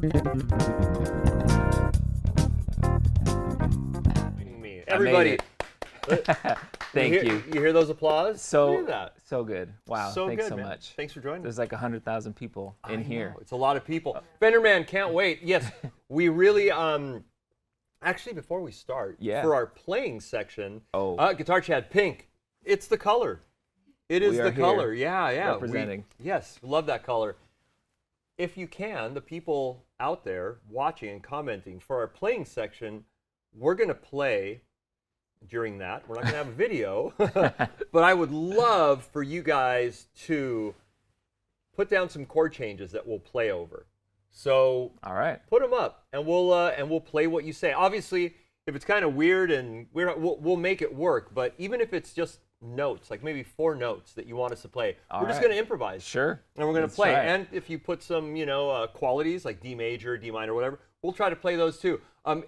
Me. Everybody. Thank you. You hear those applause? Look at that. So good. Wow. So Thanks good, so man. much. Thanks for joining There's us. like 100,000 people in here. It's a lot of people. Fenderman, can't wait. Yes, we really, actually, before we start, for our playing section, Guitar Chad, pink. It's the color. It is the color. Yeah. Representing. Yes, love that color. If you can, the people out there watching and commenting, for our playing section, we're going to play during that. We're not going to have a video, but I would love for you guys to put down some chord changes that we'll play over. So all right, put them up, and we'll play what you say. Obviously, if it's kind of weird and we'll make it work. But even if it's just notes, like maybe 4 notes that you want us to play, we're just going to improvise. Sure. And we're going to play. And if you put some, qualities like D major, D minor, whatever, we'll try to play those too.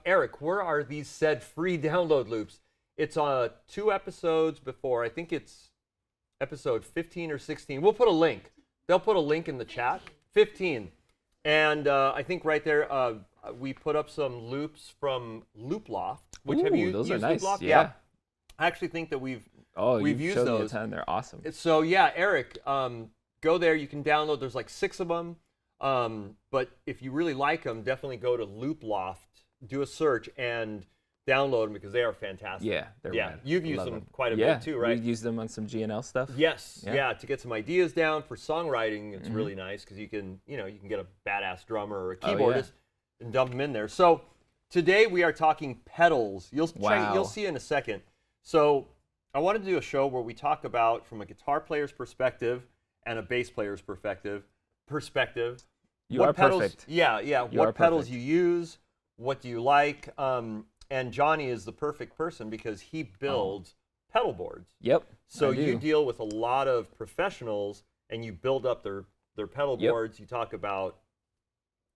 Eric, where are these said free download loops? It's 2 episodes before. I think it's episode 15 or 16. We'll put a link. They'll put a link in the chat. 15. And I think right there, we put up some loops from Loop Loft. Which have you those used are nice. Loop Loft? Yeah. I actually think that we've you've used showed those. me a ton. They're awesome. So yeah, Eric, go there. You can download. There's like 6 of them. But if you really like them, definitely go to Loop Loft, do a search, and download them because they are fantastic. Yeah, they're rad. You've used them quite a bit too, right? We've used them on some G&L stuff. Yes, to get some ideas down for songwriting. It's really nice because you can get a badass drummer or a keyboardist and dump them in there. So today we are talking pedals. You'll see in a second. So I wanted to do a show where we talk about, from a guitar player's perspective and a bass player's perspective. You are perfect. What pedals you use, what do you like? And Johnny is the perfect person because he builds pedal boards. Yep. So you deal with a lot of professionals and you build up their pedal boards. You talk about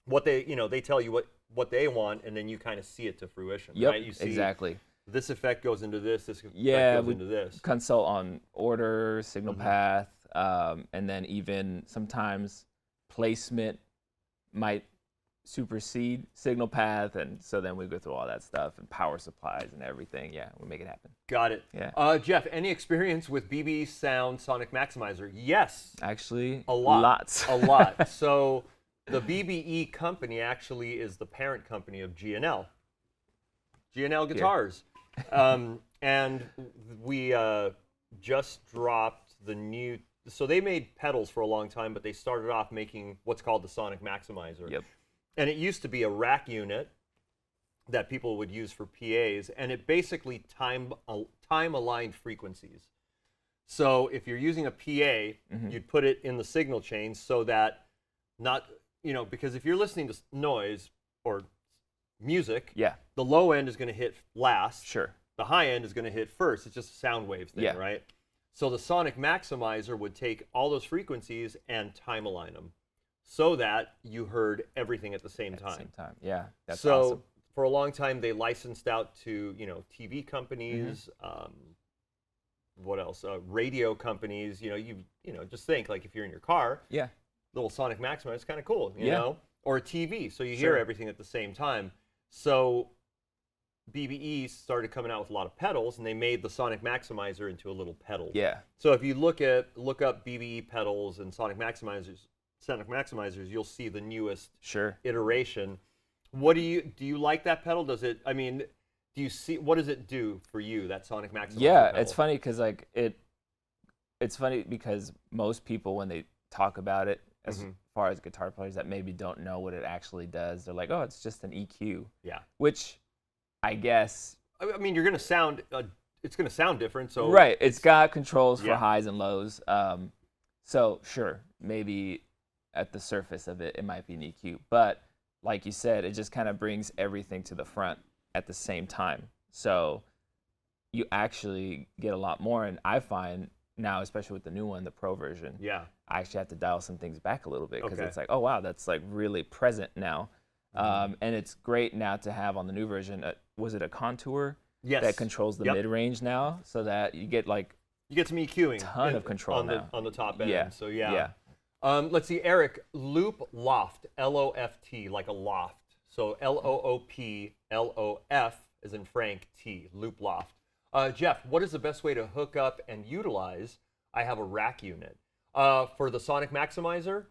what they tell you what they want, and then you kind of see it to fruition. Yep. Right? You see exactly. This effect goes into this. This effect goes into this. Consult on order, signal path, and then even sometimes placement might supersede signal path, and so then we go through all that stuff and power supplies and everything. Yeah, we make it happen. Got it. Yeah. Jeff, any experience with BB Sound Sonic Maximizer? Yes. Actually, a lot. Lots. A lot. So the BBE company actually is the parent company of G&L Guitars. And we just dropped the new. So they made pedals for a long time, but they started off making what's called the Sonic Maximizer. Yep. And it used to be a rack unit that people would use for PAs, and it basically time-aligned frequencies. So if you're using a PA, you'd put it in the signal chain so that because if you're listening to noise or music, the low end is going to hit last. Sure. The high end is going to hit first. It's just a sound wave thing, right? So the Sonic Maximizer would take all those frequencies and time align them so that you heard everything at the same time. At the same time, yeah. That's so awesome. For a long time, they licensed out to TV companies. What else? Radio companies. Just think, like, if you're in your car, little Sonic Maximizer is kind of cool, you know, or a TV, so you hear everything at the same time. So BBE started coming out with a lot of pedals, and they made the Sonic Maximizer into a little pedal. Yeah. So if you look up BBE pedals and Sonic Maximizers, you'll see the newest iteration. What do you like that pedal? Does it? I mean, do you see what does it do for you? That Sonic Maximizer. Yeah, pedal? it's funny because it's funny because most people, when they talk about it, as far as guitar players that maybe don't know what it actually does, they're like, oh, it's just an EQ. Yeah. Which, I guess. I mean, you're gonna sound. It's gonna sound different. So. Right. It's got controls for highs and lows. So sure, maybe at the surface of it, it might be an EQ, but like you said, it just kind of brings everything to the front at the same time. So you actually get a lot more, and I find now, especially with the new one, the Pro version, I actually have to dial some things back a little bit because it's like, oh wow, that's like really present now. And it's great now to have on the new version, was it a contour that controls the mid-range now, so that you get like some EQing, ton of control on the top end. Yeah. So Let's see, Eric, loop loft, L-O-F-T, like a loft. So L-O-O-P-L-O-F as in Frank, T, loop loft. Jeff, what is the best way to hook up and utilize? I have a rack unit. For the sonic maximizer,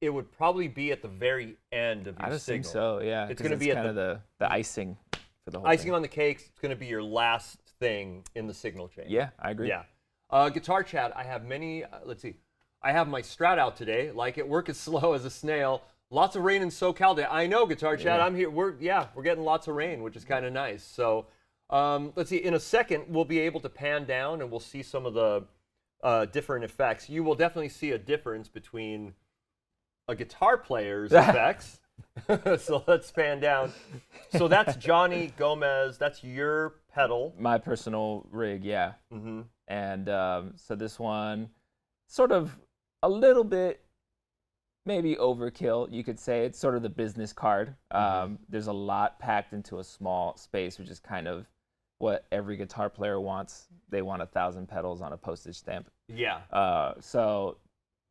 it would probably be at the very end of your signal. I just think so, yeah. It's going to be at kind of the icing for the whole icing thing. on the cake. It's going to be your last thing in the signal chain. Yeah, I agree. Yeah. Guitar chat, I have many, let's see. I have my Strat out today. Like it, work as slow as a snail. Lots of rain in SoCal today. I know, Guitar chat, I'm here. We're getting lots of rain, which is kind of nice. So let's see, in a second, we'll be able to pan down and we'll see some of the different effects. You will definitely see a difference between a guitar player's effects. So let's pan down. So that's Johnny Gomez. That's your pedal. My personal rig, yeah. Mm-hmm. And so this one, sort of a little bit, maybe overkill, you could say. It's sort of the business card. There's a lot packed into a small space, which is kind of what every guitar player wants. They want 1,000 pedals on a postage stamp. Yeah. So,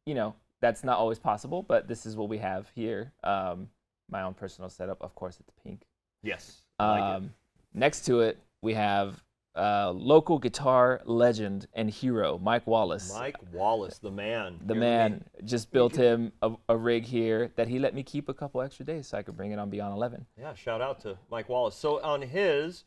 you know, that's not always possible, but this is what we have here. My own personal setup, of course, it's pink. Yes. I like it. Next to it, we have local guitar legend and hero, Mike Wallace. Mike Wallace, the man. The man. Just built him a rig here that he let me keep a couple extra days so I could bring it on Beyond 11. Yeah, shout out to Mike Wallace. So on his,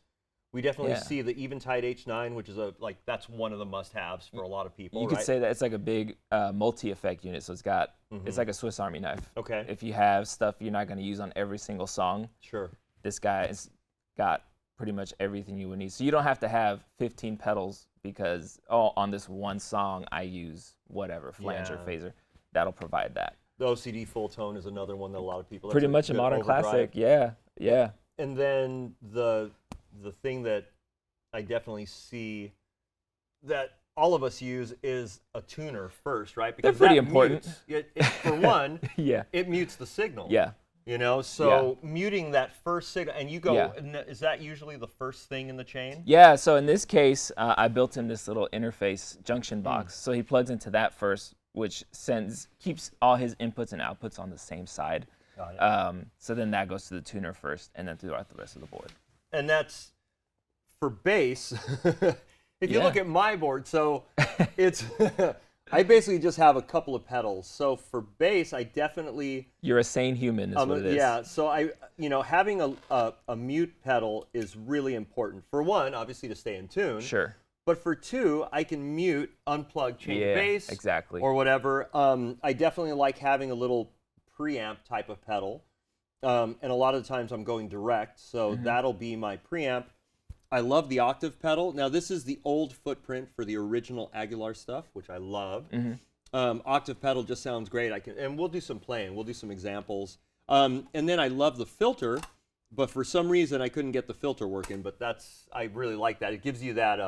we definitely see the Eventide H9, which is that's one of the must-haves for a lot of people. You could say that it's like a big multi-effect unit, so it's got it's like a Swiss Army knife. Okay. If you have stuff you're not going to use on every single song, sure, this guy has got pretty much everything you would need. So you don't have to have 15 pedals because on this one song I use whatever flange or phaser. That'll provide that. The OCD Full Tone is another one that a lot of people. Pretty much a modern classic. Yeah. And then the thing that I definitely see that all of us use is a tuner first, right? Because they're pretty important. For one, yeah, it mutes the signal. Yeah. You know, so muting that first signal, and you go, is that usually the first thing in the chain? Yeah, so in this case, I built in this little interface junction box. So he plugs into that first, which keeps all his inputs and outputs on the same side. Got it. So then that goes to the tuner first, and then throughout the rest of the board. And that's for bass. If you look at my board, so it's I basically just have a couple of pedals. So for bass, I definitely you're a sane human, is what it is. Yeah. So having a mute pedal is really important. For one, obviously to stay in tune. Sure. But for two, I can mute, unplug, change bass, exactly, or whatever. I definitely like having a little preamp type of pedal, and a lot of the times I'm going direct, so that'll be my preamp. I love the octave pedal. Now, this is the old footprint for the original Aguilar stuff, which I love. Octave pedal just sounds great. And we'll do some playing. We'll do some examples. And then I love the filter, but for some reason I couldn't get the filter working. But I really like that. It gives you that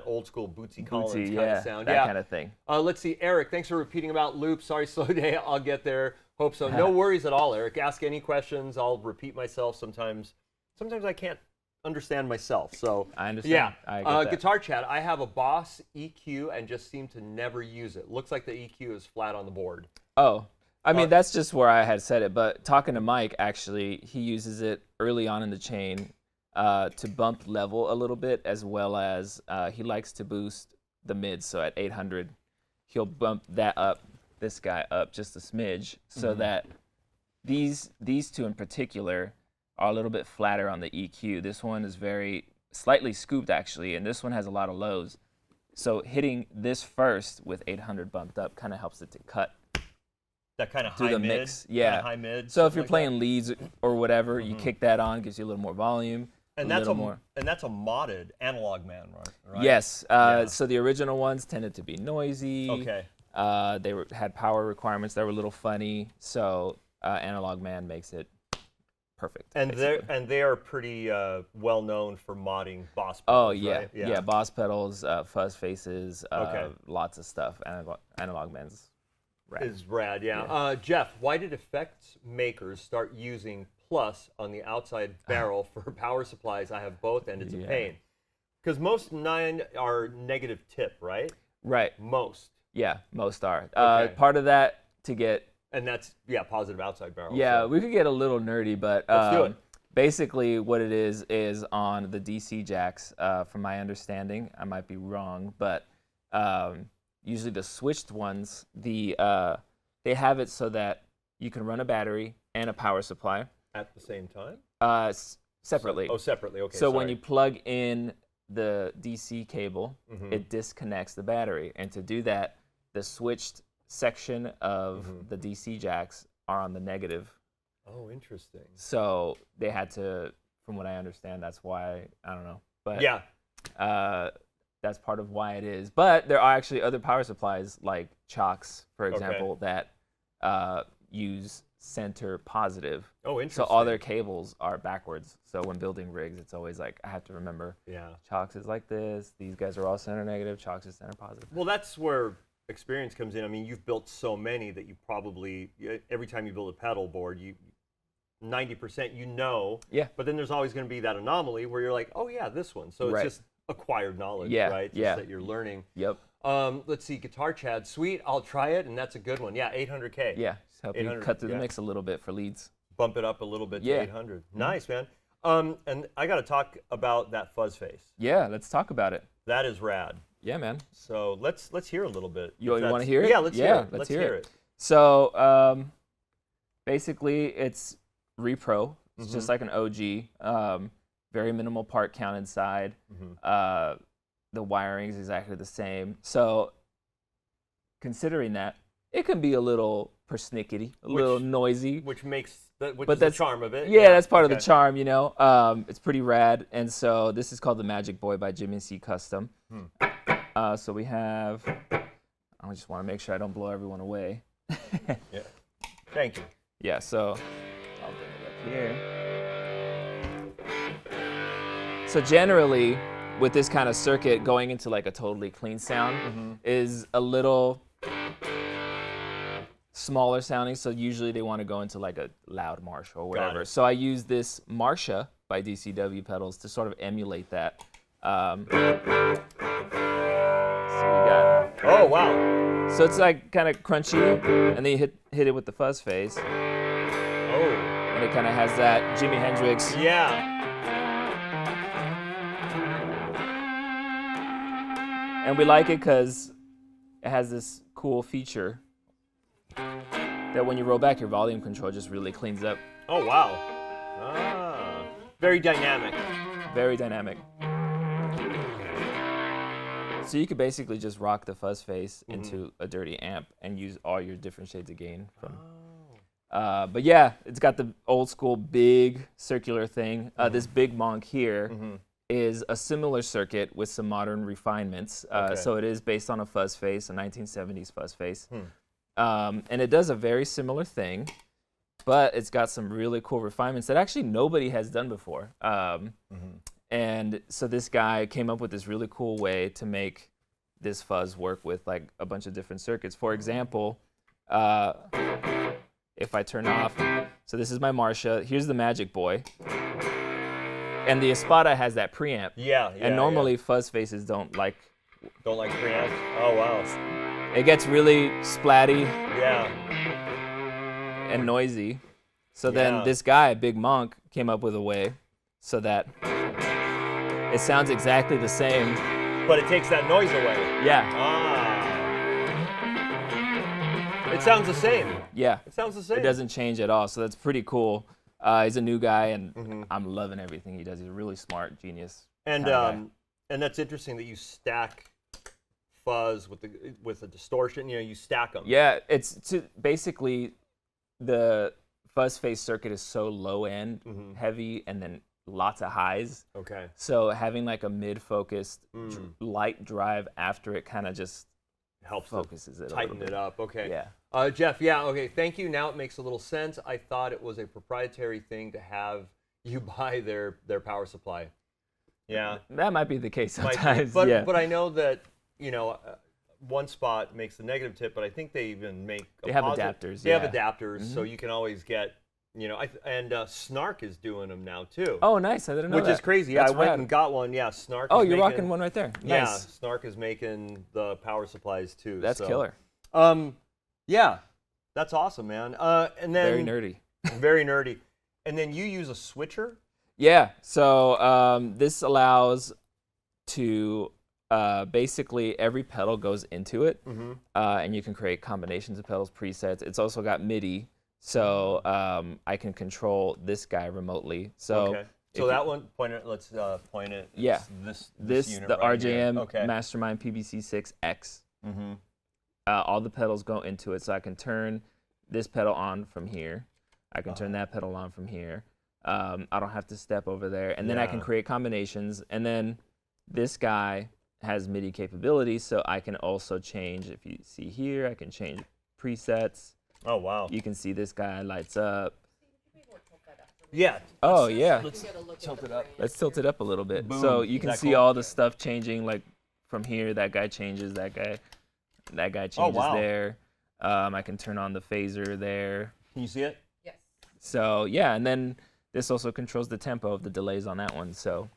old school Bootsy Collins kind of sound. That kind of thing. Let's see, Eric. Thanks for repeating about loops. Sorry, slow day. I'll get there. Hope so. No worries at all, Eric. Ask any questions. I'll repeat myself sometimes. Sometimes I can't understand myself, so I understand. Yeah. I get that. Guitar chat. I have a Boss EQ and just seem to never use it. Looks like the EQ is flat on the board. Oh, I mean that's just where I had said it. But talking to Mike, actually, he uses it early on in the chain to bump level a little bit, as well as he likes to boost the mids. So at 800, he'll bump that up, this guy up just a smidge, so that these two in particular are a little bit flatter on the EQ. This one is slightly scooped actually, and this one has a lot of lows. So hitting this first with 800 bumped up kind of helps it to cut that kind of through high the mid, mix. Yeah. High mid. So if you're playing leads or whatever, you kick that on, gives you a little more volume. And that's a modded Analog Man, right? Yes. So the original ones tended to be noisy. Okay. They had power requirements that were a little funny. So Analog Man makes it perfect. And they are pretty well known for modding Boss pedals. Oh yeah, right? yeah. Boss pedals, fuzz faces, lots of stuff. Analog Man's rad. Is rad, yeah. Jeff, why did effects makers start using plus on the outside barrel for power supplies? I have both, and it's a pain. Because most 9 are negative tip, right? Right. Most. Yeah, most are. Okay. Part of that to get. And that's positive outside barrel. Yeah, so. we could get a little nerdy, but Let's do it. basically what it is on the DC jacks. From my understanding, I might be wrong, but usually the switched ones, they have it so that you can run a battery and a power supply At the same time? separately. Separately. Okay. So when you plug in the DC cable, it disconnects the battery, and to do that, the switched section of the DC jacks are on the negative. Oh, interesting. So they had to, from what I understand, that's why, I don't know. But that's part of why it is. But there are actually other power supplies like Chalks, for example, that use center positive. Oh, interesting. So all their cables are backwards. So when building rigs, it's always like, I have to remember, Chalks is like this. These guys are all center negative. Chalks is center positive. Well, that's where experience comes in. I mean, you've built so many that you probably, every time you build a pedal board, 90% you know. Yeah. But then there's always going to be that anomaly where you're like, oh yeah, this one. So it's just acquired knowledge, right? Just that you're learning. Yep. Let's see, Guitar Chad, sweet, I'll try it, and that's a good one. Yeah, 800K. Yeah, just help you cut through the mix a little bit for leads. Bump it up a little bit to 800. Nice, man. And I got to talk about that fuzz face. Yeah, let's talk about it. That is rad. Yeah, man. So let's hear a little bit. You want to hear it? Yeah, let's hear it. Let's hear it. So basically, it's repro. It's just like an OG. Very minimal part count inside. The wiring is exactly the same. So considering that, it can be a little persnickety, a little noisy. Which makes is the charm of it. Yeah, that's part of the charm, you know. It's pretty rad. And so this is called the Magic Boy by Jimmy C Custom. So we have, I just want to make sure I don't blow everyone away. Yeah. Thank you. Yeah, so I'll bring it up here. So generally, with this kind of circuit, going into like a totally clean sound is a little smaller sounding. So usually they want to go into like a loud Marshall or whatever. So I use this Marsha by DCW pedals to sort of emulate that. Oh, wow. So it's like kind of crunchy, and then you hit it with the fuzz face. Oh. And it kind of has that Jimi Hendrix. Yeah. And we like it because it has this cool feature that when you roll back, your volume control just really cleans up. Oh, wow. Ah. Very dynamic. Very dynamic. So you could basically just rock the fuzz face into a dirty amp and use all your different shades of gain from. But yeah, it's got the old school big circular thing. This Big Monk here is a similar circuit with some modern refinements. So it is based on a fuzz face, a 1970s fuzz face. And it does a very similar thing, but it's got some really cool refinements that actually nobody has done before. And so this guy came up with this really cool way to make this fuzz work with like a bunch of different circuits. For example, if I turn off, so this is my Marsha, here's the Magic Boy, and the Espada has that preamp. And normally fuzz faces don't like preamps. Oh, wow. It gets really splatty. Yeah. And noisy. So then this guy, Big Monk, came up with a way so that it sounds exactly the same. But it takes that noise away. Yeah. It sounds the same. Yeah. It sounds the same. It doesn't change at all. So that's pretty cool. He's a new guy, and I'm loving everything he does. He's a really smart, genius. And that's interesting that you stack fuzz with a distortion. You know, you stack them. Yeah. It's basically the fuzz face circuit is so low end, heavy, and then lots of highs. Okay. So having like a mid-focused light drive after it kind of just helps focuses it, tighten it up. Okay. Yeah. Jeff. Yeah. Okay. Thank you. Now it makes a little sense. I thought it was a proprietary thing to have you buy their power supply. Yeah. That might be the case sometimes. But I know that one spot makes the negative tip, but I think they even make they have adapters. They have adapters, so you can always get and Snark is doing them now too. Oh, nice. I didn't know Which that. is crazy. That's I went rad. and got one. Yeah, Snark. Oh, is you're making, rocking one right there. Yeah, Nice. Snark is making the power supplies too. That's killer. Yeah, that's awesome, man. And then Very nerdy. Very nerdy. And then you use a switcher. Yeah. So this allows to basically every pedal goes into it, and you can create combinations of pedals, presets. It's also got MIDI, so I can control this guy remotely. So Okay. So that one, point it. Let's point it. Yeah. This unit the right RJM here. Okay. Mastermind PBC6X. All the pedals go into it, so I can turn this pedal on from here. I can turn that pedal on from here. I don't have to step over there, and then I can create combinations. And then this guy has MIDI capabilities, so I can also change. If you see here, I can change presets. Oh wow. You can see this guy lights up. Yeah. Oh yeah. Let's tilt it up. Let's tilt it up a little bit. Boom. So you Is can that see cool? all the stuff changing, like from here, that guy changes, that guy changes wow. there. I can turn on the phaser there. Can you see it? Yes. So yeah, and then this also controls the tempo of the delays on that one. So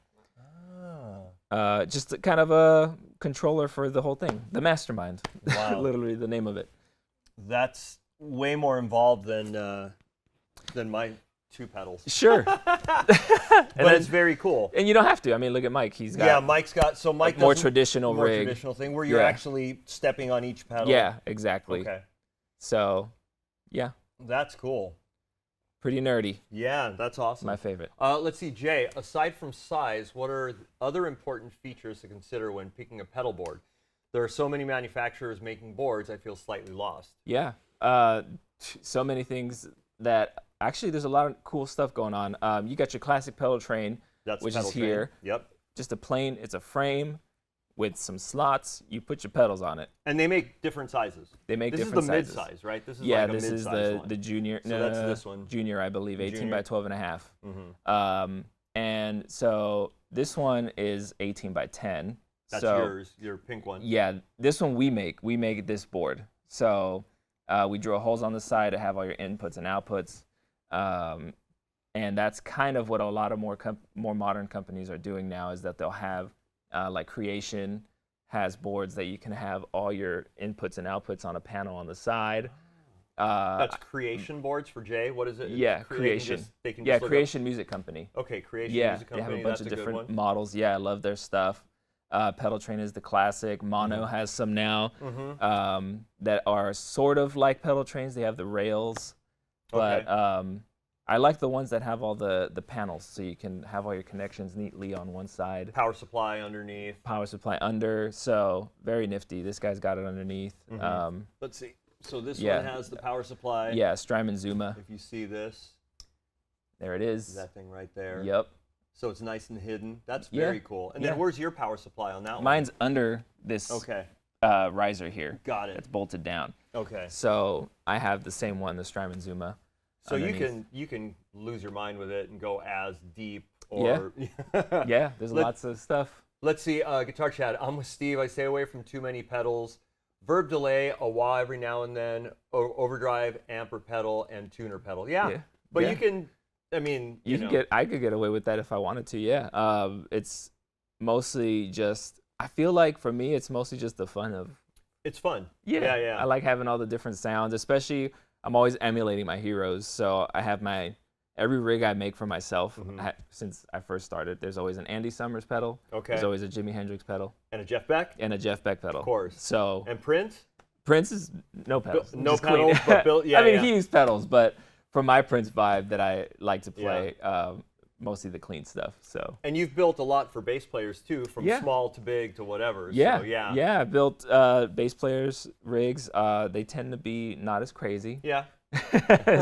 just kind of a controller for the whole thing, the mastermind. Wow. Literally the name of it. That's way more involved than my two pedals. Sure. But it's very cool. And you don't have to. I mean, look at Mike. He's got Yeah, Mike's got Mike more does traditional more rig. traditional thing where you're Yeah. actually stepping on each pedal. Yeah, exactly. Okay. So, yeah, That's cool. pretty nerdy. Yeah, that's awesome. My favorite. Let's see, Jay, aside from size, what are other important features to consider when picking a pedal board? There are so many manufacturers making boards, I feel slightly lost. Yeah. So many things that actually there's a lot of cool stuff going on. You got your classic pedal train, That's which pedal is train. here. Yep. Just it's a frame with some slots. You put your pedals on it. And they make different sizes. They make This different is the sizes. mid-size, right? This is Yeah, like a this is mid-size one. the junior. So that's this one. Junior, I believe, 18 Junior. by 12 and a half. Mhm. And so this one is 18 by 10. That's so, yours, your pink one. Yeah, this one we make. We make this board. So we drill holes on the side to have all your inputs and outputs. And that's kind of what a lot of more modern companies are doing now, is that they'll have, like Creation has boards that you can have all your inputs and outputs on a panel on the side. That's Creation boards for Jay. What is it? Yeah, Creation. They can Yeah, just look Creation Music Company. Up. Okay, Creation Yeah, Music they Company. have a bunch That's of a good different one. models. Yeah, I love their stuff. Pedal Train is the classic. Mono has some now that are sort of like pedal trains. They have the rails, but Okay. I like the ones that have all the panels, so you can have all your connections neatly on one side. Power supply underneath. Power supply under, so very nifty. This guy's got it underneath. Let's see. So this Yeah. one has the power supply. Yeah, Strymon Zuma. If you see this, There it is. that thing right there. Yep. So it's nice and hidden. That's Yeah. very cool. And Yeah. then where's your power supply on that one? Mine's under this Okay. riser here. Got it. It's bolted down. Okay. So I have the same one, the Strymon Zuma. So underneath. you can lose your mind with it and go as deep or Yeah, there's lots of stuff. Let's see, Guitar Chat. I'm with Steve. I stay away from too many pedals. Verb delay, a wah every now and then, overdrive, amper pedal, and tuner pedal. Yeah. But yeah. you can, I mean, you know. I could get away with that if I wanted to. Yeah. It's mostly just. I feel like for me, it's mostly just the fun of. It's fun. Yeah. Yeah. I like having all the different sounds, especially. I'm always emulating my heroes, so I have every rig I make for myself. Since I first started, there's always an Andy Summers pedal. Okay. There's always a Jimi Hendrix pedal And a Jeff Beck? and a Jeff Beck pedal. Of course. So And Prince? Prince is no pedals. No just clean. pedals, but built. Yeah. I mean, yeah. he used pedals, but for my Prince vibe that I like to play, mostly the clean stuff. So. And you've built a lot for bass players too, from Yeah. small to big to whatever. Yeah, So, yeah. yeah. I built bass players rigs. They tend to be not as crazy. Yeah.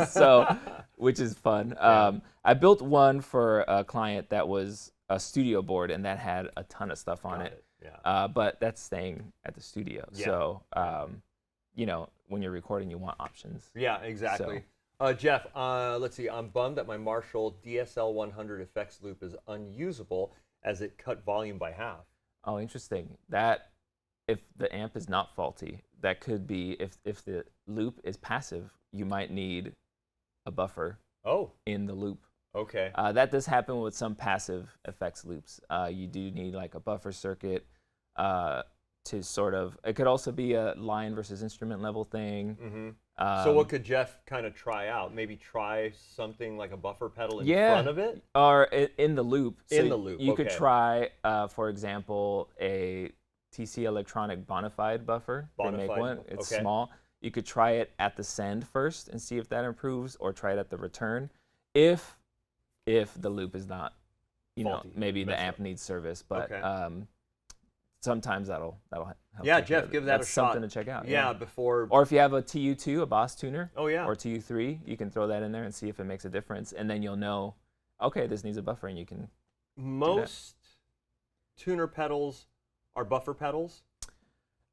So, which is fun. I built one for a client that was a studio board, and that had a ton of stuff on Got it. Yeah. But that's staying at the studio. Yeah. So, when you're recording, you want options. Yeah, exactly. Jeff, let's see. I'm bummed that my Marshall DSL 100 effects loop is unusable as it cut volume by half. Oh, interesting. That if the amp is not faulty, that could be if the loop is passive, you might need a buffer in the loop. Okay. That does happen with some passive effects loops. You do need like a buffer circuit to sort of. It could also be a line versus instrument level thing. Mm-hmm. So what could Jeff kind of try out? Maybe try something like a buffer pedal in front of it? Or in the loop. So in the loop, you could try, for example, a TC Electronic Bonafide buffer. They make one. It's small. You could try it at the send first and see if that improves, or try it at the return. If the loop is not, faulty, maybe the amp needs service, but sometimes that'll help. Yeah, Jeff, give that a shot. Something to check out. Yeah, before. Or if you have a TU2, a Boss tuner. Oh yeah. Or TU3, you can throw that in there and see if it makes a difference, and then you'll know, okay, this needs a buffer, and you can. Most tuner pedals are buffer pedals.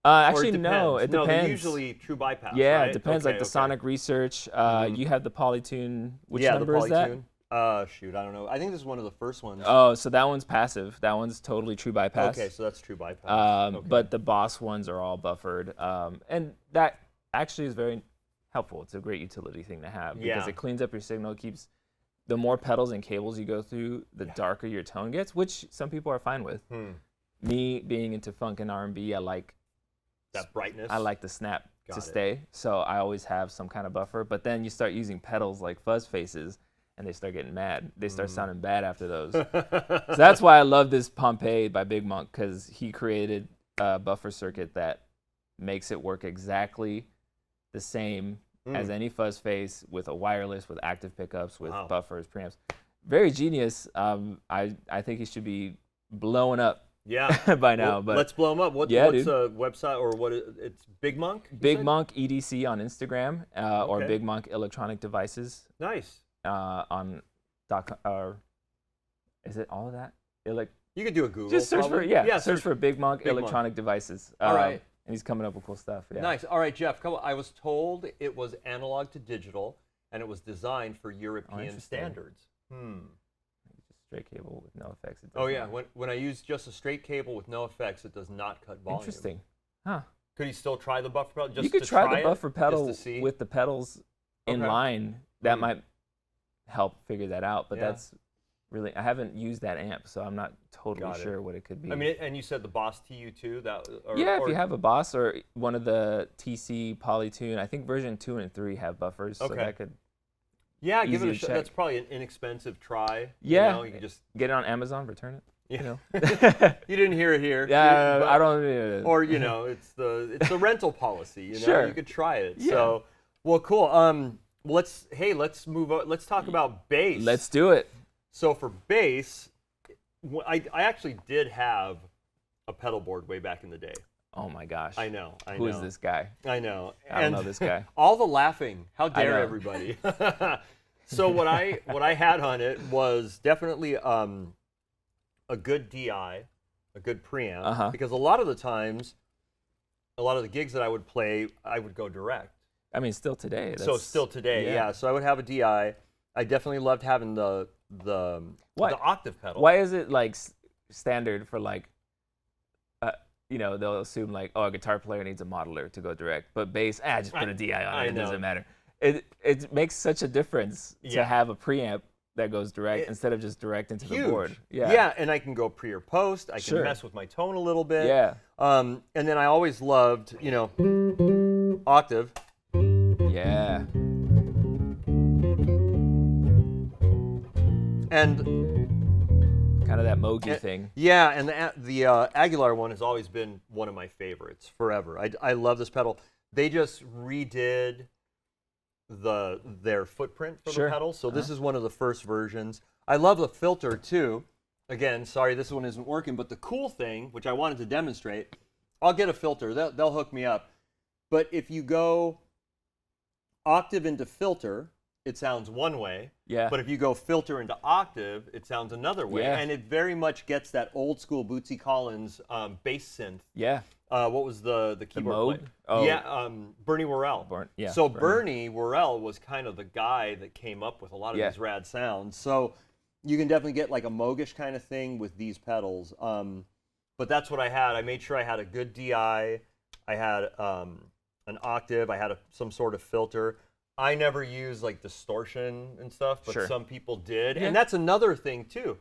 Actually, no, it depends. No, they're usually true bypass. Yeah, right? It depends. Like the Sonic Research, you have the Polytune. Which number the is that? Shoot, I don't know. I think this is one of the first ones. Oh, so that one's passive. That one's totally true bypass. Okay, so that's true bypass. But the Boss ones are all buffered, and that actually is very helpful. It's a great utility thing to have because it cleans up your signal. It keeps the more pedals and cables you go through, the darker your tone gets, which some people are fine with. Me being into funk and R&B, I like that brightness. I like the snap to stay, so I always have some kind of buffer. But then you start using pedals like fuzz faces, and they start getting mad. They start sounding bad after those. So that's why I love this Pompeii by Big Monk, because he created a buffer circuit that makes it work exactly the same as any fuzz face, with a wireless, with active pickups, with buffers, preamps. Very genius. I think he should be blowing up. By now, but let's blow him up. What's a website, or what? It's Big Monk. Big Monk EDC on Instagram, or Big Monk Electronic Devices. Nice. On is it all of that? You could do a Google. Just search for search for Big Monk Electronic Devices. All right. And he's coming up with cool stuff. Yeah. Nice. All right, Jeff. Come on. I was told it was analog to digital, and it was designed for European standards. Straight cable with no effects. Oh yeah, when I use just a straight cable with no effects, it does not cut volume. Interesting. Huh. Could he still try the buffer pedal? You could try the buffer pedal with the pedals in line. That might help figure that out, but that's really, I haven't used that amp, so I'm not totally sure what it could be. I mean, and you said the Boss TU2? If you have a Boss or one of the TC Polytune, I think version 2 and 3 have buffers, so that could... Yeah, give it a shot. That's probably an inexpensive try. Yeah, you can just get it on Amazon, return it. You didn't hear it here. Yeah, I don't. Or it's the rental policy. Sure. You could try it. Yeah. So, well, cool. Let's move on. Let's talk about bass. Let's do it. So for bass, I actually did have a pedal board way back in the day. Oh my gosh. I know. Who is this guy? I know. I don't know this guy. All the laughing. How dare everybody? So what I had on it was definitely a good DI, a good preamp, because a lot of the times, a lot of the gigs that I would play, I would go direct. I mean, still today. So still today, yeah. So I would have a DI. I definitely loved having the octave pedal. Why is it like standard for like, they'll assume like, oh, a guitar player needs a modeler to go direct, but bass, just put a DI on it. It doesn't matter. It makes such a difference to have a preamp that goes direct instead of just direct into the board. Yeah, and I can go pre or post. I can mess with my tone a little bit. Yeah. And then I always loved, octave. Yeah. And kind of that Mogi thing. Yeah, and the Aguilar one has always been one of my favorites forever. I love this pedal. They just redid their footprint for the pedal, so this is one of the first versions. I love the filter too. Again, sorry this one isn't working, but the cool thing, which I wanted to demonstrate, I'll get a filter. They'll hook me up. But if you go octave into filter, it sounds one way. Yeah. But if you go filter into octave, it sounds another way. Yeah. And it very much gets that old school Bootsy Collins bass synth. Yeah. What was the keyboard player? Oh. Yeah, Bernie Worrell. So Bernie Worrell was kind of the guy that came up with a lot of these rad sounds. So you can definitely get like a Mogish kind of thing with these pedals. But that's what I had. I made sure I had a good DI. I had an octave. I had some sort of filter. I never use like distortion and stuff, but Sure. some people did. Yeah. And that's another thing too.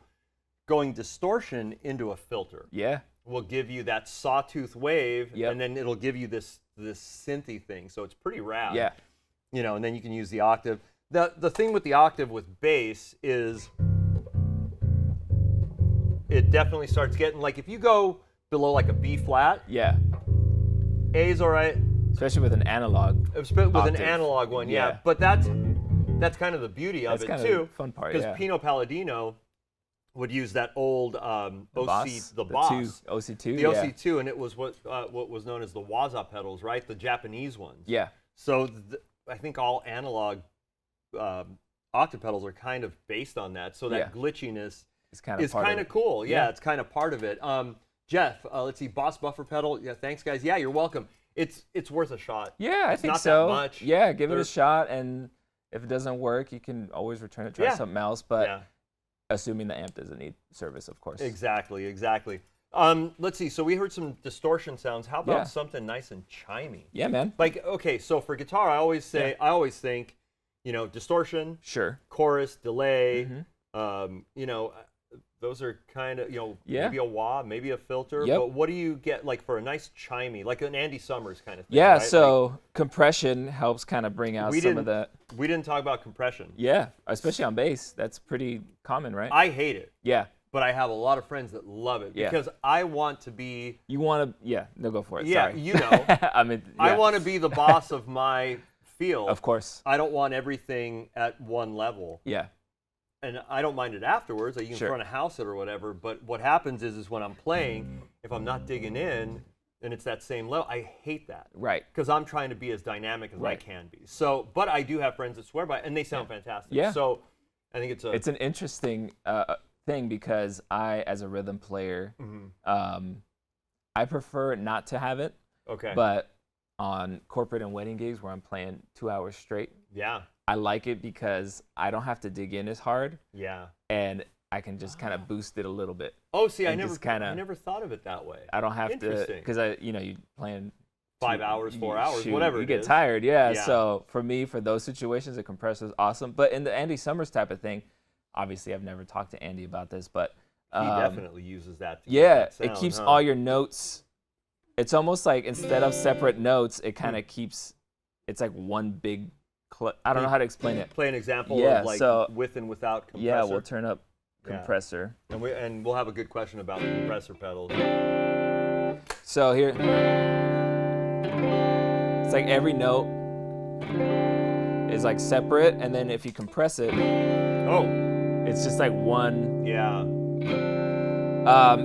Going distortion into a filter Yeah. will give you that sawtooth wave, Yep. and then it'll give you this synthy thing. So it's pretty rad. Yeah. You know, and then you can use the octave. The thing with the octave with bass is it definitely starts getting, like, if you go below like a B flat, Yeah. A's all right. Especially with an analog. With an octave. analog one, yeah. Yeah. But that's kind of the beauty of That's it kind too. of the fun part, Because yeah. Pino Palladino would use that old OC, Boss, the Boss, OC2. the Yeah. OC2, and it was what was known as the Waza pedals, right? The Japanese ones. Yeah. So I think all analog octave pedals are kind of based on that. So that Yeah. glitchiness It's kind of is kind of cool. Yeah, Yeah. it's kind of part of it. Jeff, let's see, Boss Buffer pedal. Yeah, thanks guys. Yeah, you're welcome. It's worth a shot. Yeah, I It's think not so. that much. Yeah, give it They're- a shot, and if it doesn't work, you can always return it, try Yeah. something else. But Yeah. assuming the amp doesn't need service, of course. Exactly. Let's see. So we heard some distortion sounds. How about Yeah. something nice and chimey? Yeah, man. Like, okay, so for guitar, I always think, distortion, Sure. chorus, delay. Mhm. Those are kind of, Yeah. maybe a wah, maybe a filter. Yep. But what do you get like for a nice chimey, like an Andy Summers kind of thing? Yeah, right? so compression helps kind of bring out We some of didn't- that. we didn't talk about compression. Yeah, especially on bass. That's pretty common, right? I hate it, Yeah. but I have a lot of friends that love it Yeah. because I want to be. You want to, yeah, no, go for it. Yeah, Sorry. you know. I mean, I yeah, want to be the boss of my field. of course. I don't want everything at one level. Yeah. And I don't mind it afterwards. You can Sure. front a house it or whatever. But what happens is when I'm playing, if I'm not digging in and it's that same level, I hate that. Right. Because I'm trying to be as dynamic as I Right. can be. So, but I do have friends that swear by it, and they sound fantastic. Yeah. So I think It's an interesting thing because I, as a rhythm player, I prefer not to have it. okay. But on corporate and wedding gigs where I'm playing 2 hours straight, yeah. I like it because I don't have to dig in as hard, Yeah. and I can just kind of boost it a little bit. Oh, see, I And never, just kinda- I never thought of it that way. I don't have to, Interesting. because you playing 5 hours, 4 hours, shoot, whatever you it get is. tired, yeah. Yeah. So for me, for those situations, a compressor is awesome. But in the Andy Summers type of thing, obviously I've never talked to Andy about this, but He definitely uses that. To get yeah, that sound, it keeps huh? all your notes. It's almost like instead of separate notes, it kind of keeps. It's like one big. I don't know how to explain it. Play an example Yeah, of like so- with and without compressor. Yeah, we'll turn up Yeah. compressor. And we'll have a good question about the compressor pedals. So here, it's like every note is like separate, and then if you compress it, Oh, it's just like one. yeah.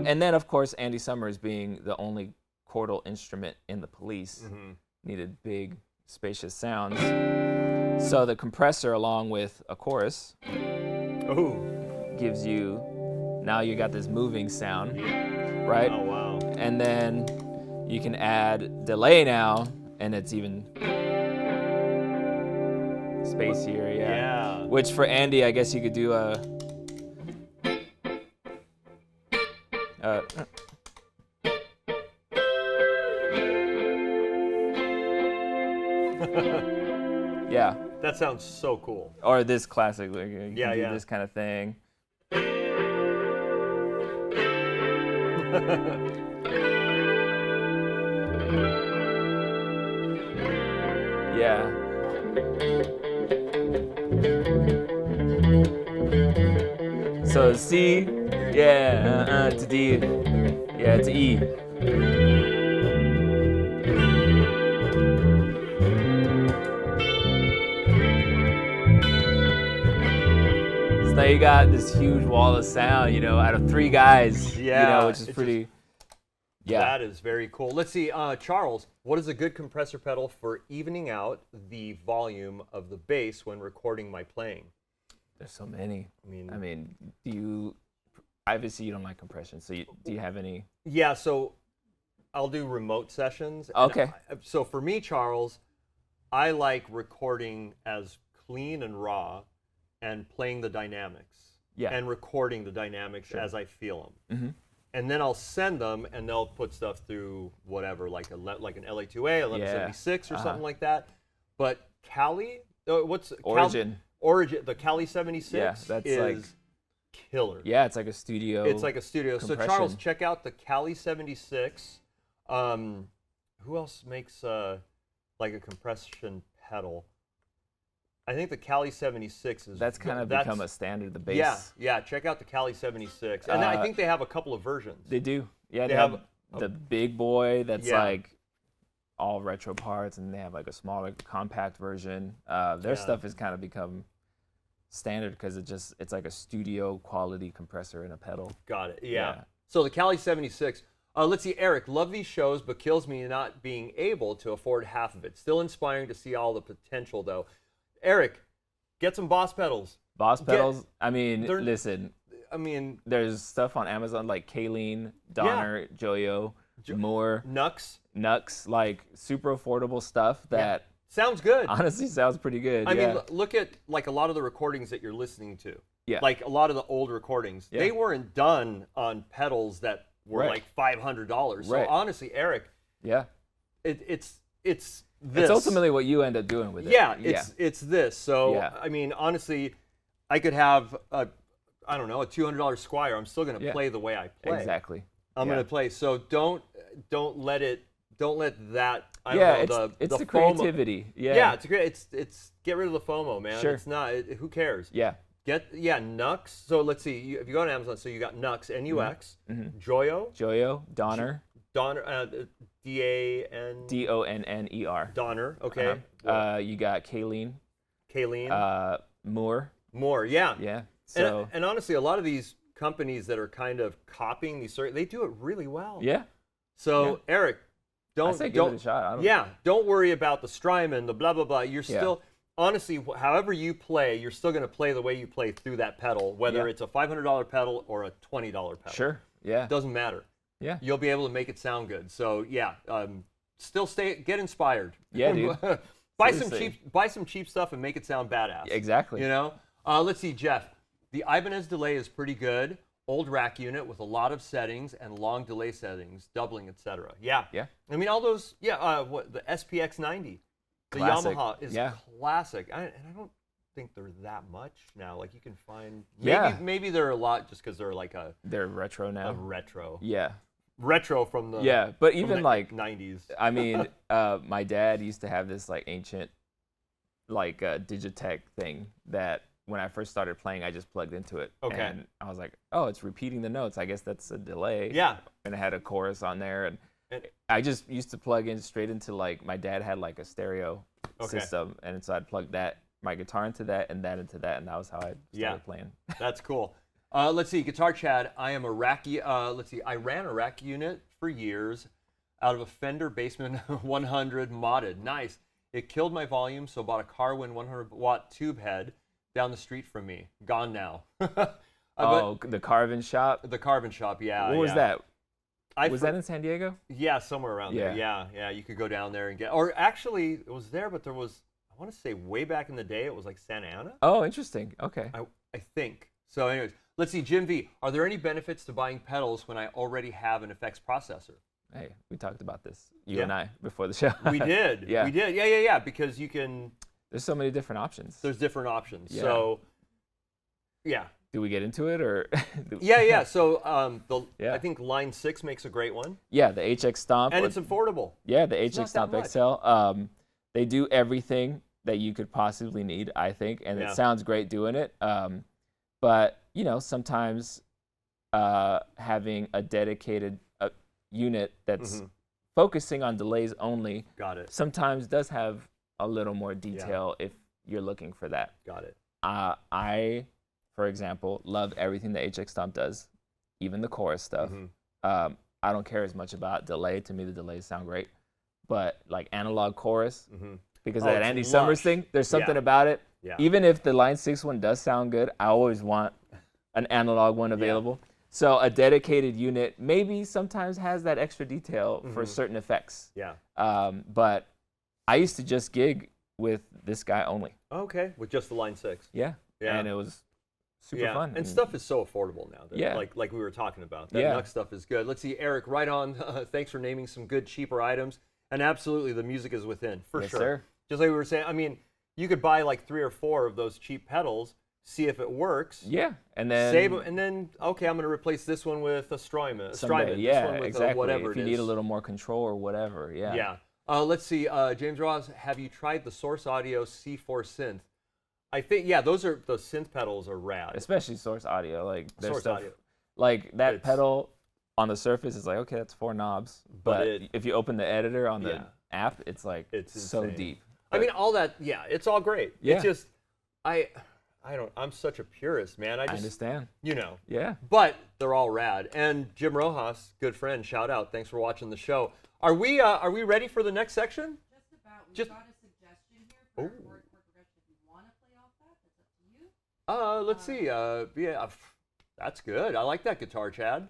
And then of course Andy Summers being the only chordal instrument in the Police needed big, spacious sounds. So the compressor, along with a chorus, Oh. gives you. Now you got this moving sound, right? Oh, wow. And then you can add delay now, and it's even spacier, yeah. Yeah. Which for Andy, I guess you could do a. Yeah. That sounds so cool. Or this classic, like you can Yeah, do yeah. this kind of thing. Yeah. So C, yeah, to D, yeah, to E. So now you got this huge wall of sound, out of 3 guys, Yeah, which is it's pretty, yeah. That is very cool. Let's see, Charles, what is a good compressor pedal for evening out the volume of the bass when recording my playing? There's so many. I mean, do you, obviously you don't like compression, so do you have any? yeah, so I'll do remote sessions. and Okay. So for me, Charles, I like recording as clean and raw and playing the dynamics. Yeah. And recording the dynamics as I feel them. Mm-hmm. And then I'll send them, and they'll put stuff through whatever, like an LA2A, 1176 or something like that. But what's Origin. Origin, the Cali 76 Yeah, that's is like killer. Yeah, it's like a studio. It's like a studio. compression. So Charles, check out the Cali 76. Who else makes like a compression pedal? I think the Cali 76 is. That's kind of become a standard. The bass. Yeah. Check out the Cali 76, and I think they have a couple of versions. They do. Yeah, They they have have the big boy that's Yeah. like all retro parts, and they have like a smaller compact version. Their stuff has kind of become standard because it's like a studio quality compressor and a pedal. Got it. Yeah. So the Cali 76. Let's see, Eric. Love these shows, but kills me not being able to afford half of it. Still inspiring to see all the potential, though. Eric, get some Boss pedals. Boss pedals. I mean, listen. I mean, there's stuff on Amazon like Kayleen, Donner, Joyo, Moore, Nux, like super affordable stuff that sounds good. Honestly, sounds pretty good. I mean, look at like a lot of the recordings that you're listening to. Yeah. Like a lot of the old recordings, they weren't done on pedals that were like $500. So honestly, Eric, it's this. It's ultimately what you end up doing with it. Yeah, it's this. So I mean, honestly, I could have a $200 Squire. I'm still going to play the way I play. Exactly. I'm going to play. So don't let that. It's the creativity. FOMO. Yeah, it's great. It's get rid of the FOMO, man. Sure. It's not. Who cares? Yeah. Nux. So let's see. If you go on Amazon, so you got Nux, Nux, Joyo, Donner, D-A-N. D-O-N-N-E-R. Donner. Okay. You got Kayleen. Moore. Yeah. Yeah. So and honestly, a lot of these companies that are kind of copying these, they do it really well. Yeah. So Eric, don't give it a shot. Don't worry about the Strymon, the blah blah blah. You're still. Honestly, however you play, you're still going to play the way you play through that pedal, whether it's a $500 pedal or a $20 pedal. Sure, yeah. It doesn't matter. Yeah. You'll be able to make it sound good. So, still get inspired. Yeah, dude. buy some cheap stuff and make it sound badass. Exactly. You know? Let's see, Jeff. The Ibanez delay is pretty good. Old rack unit with a lot of settings and long delay settings, doubling, etc. Yeah. Yeah. I mean, all those, the SPX 90. The classic. Yamaha is classic. I don't think they're that much now. Like you can find maybe they're a lot just because they're like they're retro now. A retro. Yeah. Retro from the but even like 90s. I mean, my dad used to have this like ancient like Digitech thing that when I first started playing, I just plugged into it. Okay. And I was like, oh, it's repeating the notes. I guess that's a delay. Yeah. And it had a chorus on there and I just used to plug in straight into like my dad had like a stereo system, and so I'd plug my guitar into that, and that was how I started playing. That's cool. Let's see, Guitar Chad. I ran a rack unit for years out of a Fender Bassman 100 modded. Nice. It killed my volume, so bought a Carwin 100-watt tube head down the street from me. Gone now. The Carvin Shop. The Carvin Shop, yeah. What was that? Was that in San Diego? Yeah, somewhere around there. Yeah. You could go down there and get. Or actually, it was there, but there was. I want to say way back in the day, it was like Santa Ana. Oh, interesting. Okay. I think so. Anyways, let's see, Jim V. Are there any benefits to buying pedals when I already have an effects processor? Hey, we talked about this, you and I, before the show. We did. Yeah. We did. Yeah. Because you can. There's so many different options. There's different options. Yeah. So. Yeah. Do we get into it or? Yeah. So I think Line 6 makes a great one. Yeah, the HX Stomp. And it's affordable. Yeah, the HX Stomp XL. They do everything that you could possibly need, I think, and it sounds great doing it. But sometimes having a dedicated unit that's focusing on delays only. Got it. Sometimes does have a little more detail if you're looking for that. Got it. I, for example, love everything that HX Stomp does, even the chorus stuff. I don't care as much about delay. To me, the delays sound great. But like analog chorus, because of that Andy Summers thing, there's something about it. Yeah. Even if the Line 6 one does sound good, I always want an analog one available. Yeah. So a dedicated unit maybe sometimes has that extra detail for certain effects. Yeah. But I used to just gig with this guy only. Okay, with just the Line 6. Yeah. And it was super fun. And stuff is so affordable now. Like we were talking about. That Nux stuff is good. Let's see, Eric, right on. Thanks for naming some good, cheaper items. And absolutely, the music is within, for sure. Sir. Just like we were saying, I mean, you could buy like 3 or 4 of those cheap pedals, see if it works. Yeah, and then save them, and then okay, I'm going to replace this one with a Strymon. Someday, This yeah, one with exactly. whatever if it you is. need a little more control or whatever, yeah. Yeah. Let's see, James Ross, have you tried the Source Audio C4 synth? I think those synth pedals are rad. Especially Source Audio, like there's Source stuff Audio. like that pedal on the surface is like, okay, that's 4 knobs, but if you open the editor on the app, it's like so insane. deep. I mean, all that, it's all great. Yeah. It's just, I'm such a purist, man. I understand. Yeah. But they're all rad. And Jim Rojas, good friend, shout out. Thanks for watching the show. Are we ready for the next section? Just about. We've got a suggestion here for a chord progression. If you want to play off that, that's up to you. Let's see. That's good. I like that guitar, Chad.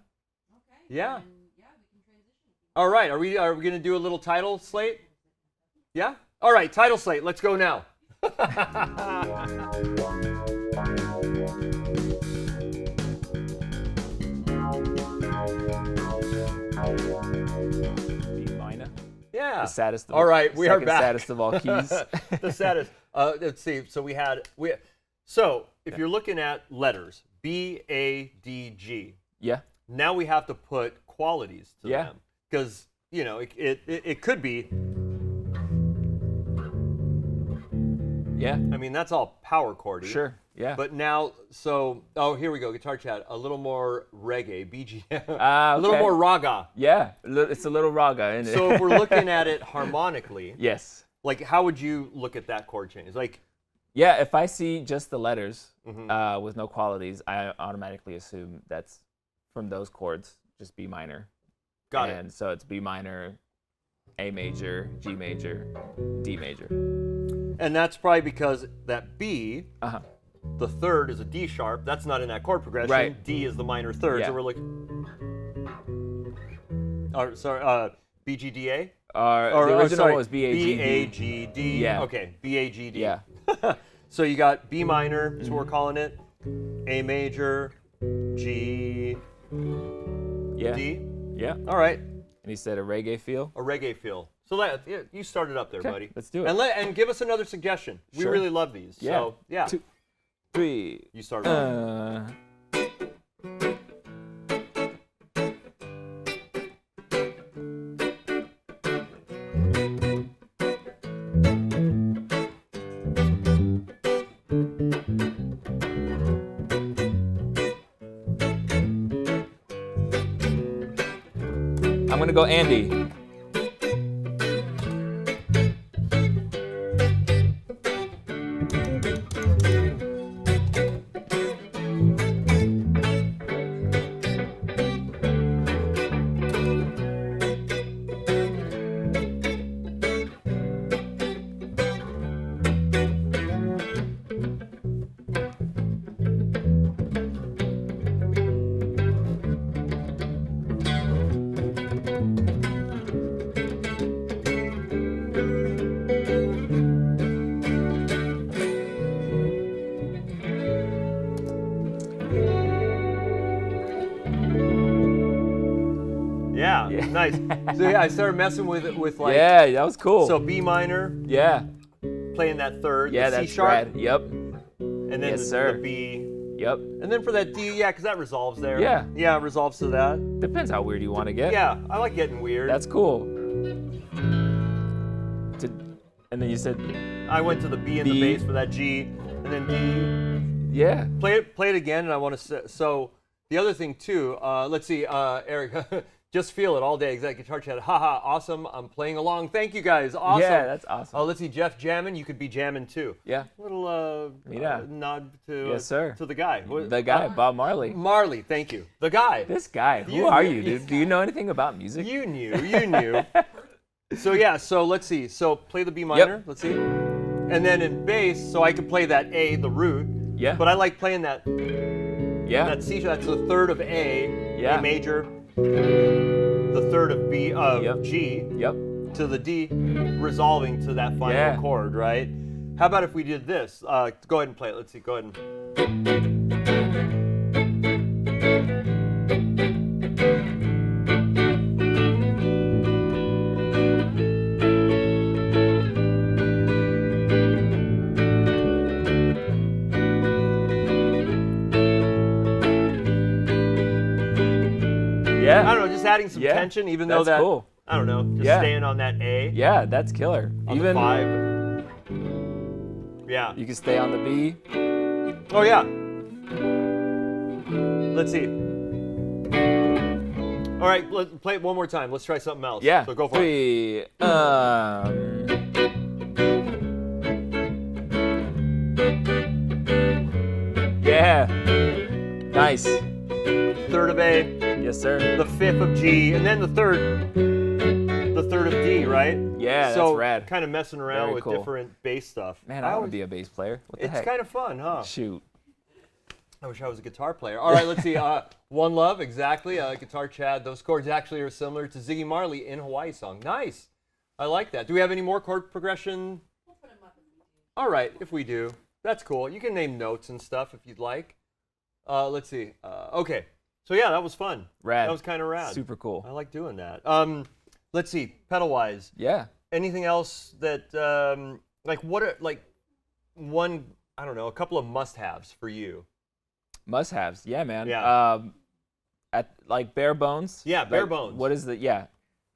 Okay. Yeah. And, we can transition. All right. Are we going to do a little title slate? Yeah? All right, title slate. Let's go now. B minor. Yeah. The saddest of all right, we are back. Saddest of all keys. The saddest. Let's see. So if you're looking at letters, B, A, D, G. Yeah. Now we have to put qualities to Yeah. them because it could be. Yeah. I mean, that's all power chordy. Sure. Yeah. But now, here we go. Guitar Chat. A little more reggae, BGM. Okay. A little more raga. Yeah. It's a little raga, isn't it? So if we're looking at it harmonically, yes. like how would you look at that chord change? Like, yeah, if I see just the letters with no qualities, I automatically assume that's from those chords, just B minor. Got it. And so it's B minor, A major, G major, D major. And that's probably because that B, Uh-huh. the third is a D sharp. That's not in that chord progression. Right. D is the minor third. Yeah. So we're looking. B, G, D, A? The original was B, A, G, D. B, A, G, D. Yeah. Okay, B, A, G, D. Yeah. So you got B minor, that's what we're calling it. A major, G, Yeah. D. Yeah. All right, And he said a reggae feel. a reggae feel. So you started up there, Okay, buddy. let's do it. And give us another suggestion. We Sure. really love these. Yeah. So, yeah. 2, 3. You started off. I'm gonna go Andy. Yeah, nice. So I started messing with like. Yeah, that was cool. So B minor, yeah. playing that third. Yeah, the that's C sharp, rad. Yep. and then Yes, sir. the B, Yep. and then for that D, because that resolves there. Yeah. Yeah, it resolves to that. Depends how weird you want to get. Yeah, I like getting weird. That's cool. And then you said, I went to the B in the B. bass for that G, and then D. yeah. Play it again, and I want to. So the other thing too. Let's see, Eric. Just feel it all day. Exact Guitar Chat. Haha, awesome. I'm playing along. Thank you guys. Awesome. Yeah, that's awesome. Let's see, Jeff jamming. You could be jamming too. Yeah. Little nod to Yes, sir. to the guy. The guy, Bob Marley. Marley, thank you. The guy. This guy. Who You are knew- you, dude? Do you know anything about music? You knew. So yeah, so let's see. So play the B minor. Let's see. And then in bass, so I could play that A, the root. Yeah. But I like playing that Yeah. C. That's the third of A, Yeah. A major, the third of B of Yep. G Yep. to the D, resolving to that final Yeah. chord, right? How about if we did this? Go ahead and play it. Let's see. Go ahead and. Yeah. I don't know, just adding some tension, even though that's that, cool. I don't know, just staying on that A. Yeah, that's killer. On Even the 5. Yeah. you can stay on the B. Oh, yeah. Let's see. All right, let's play it one more time. Let's try something else. Yeah. So go for 3. it. Yeah. Nice. 3rd of A, Yes, sir. the 5th of G, and then the 3rd of D, right? Yeah, so that's rad. kind of messing around Very with cool. different bass stuff. Man, I want to be a bass player. What the It's heck? kind of fun, huh? Shoot. I wish I was a guitar player. All right, let's see. One Love, exactly. Guitar Chad. Those chords actually are similar to Ziggy Marley in Hawaii song. Nice. I like that. Do we have any more chord progression? We'll put 'em up if we do. All right, if we do. That's cool. You can name notes and stuff if you'd like. Let's see. Okay. So yeah, that was fun. Rad. That was kind of rad. Super cool. I like doing that. Let's see. Pedal-wise, Yeah. anything else that like what are like one? I don't know. A couple of must-haves for you. Must-haves. Yeah, man. Yeah. At like bare bones. Yeah, bare like, bones. What is the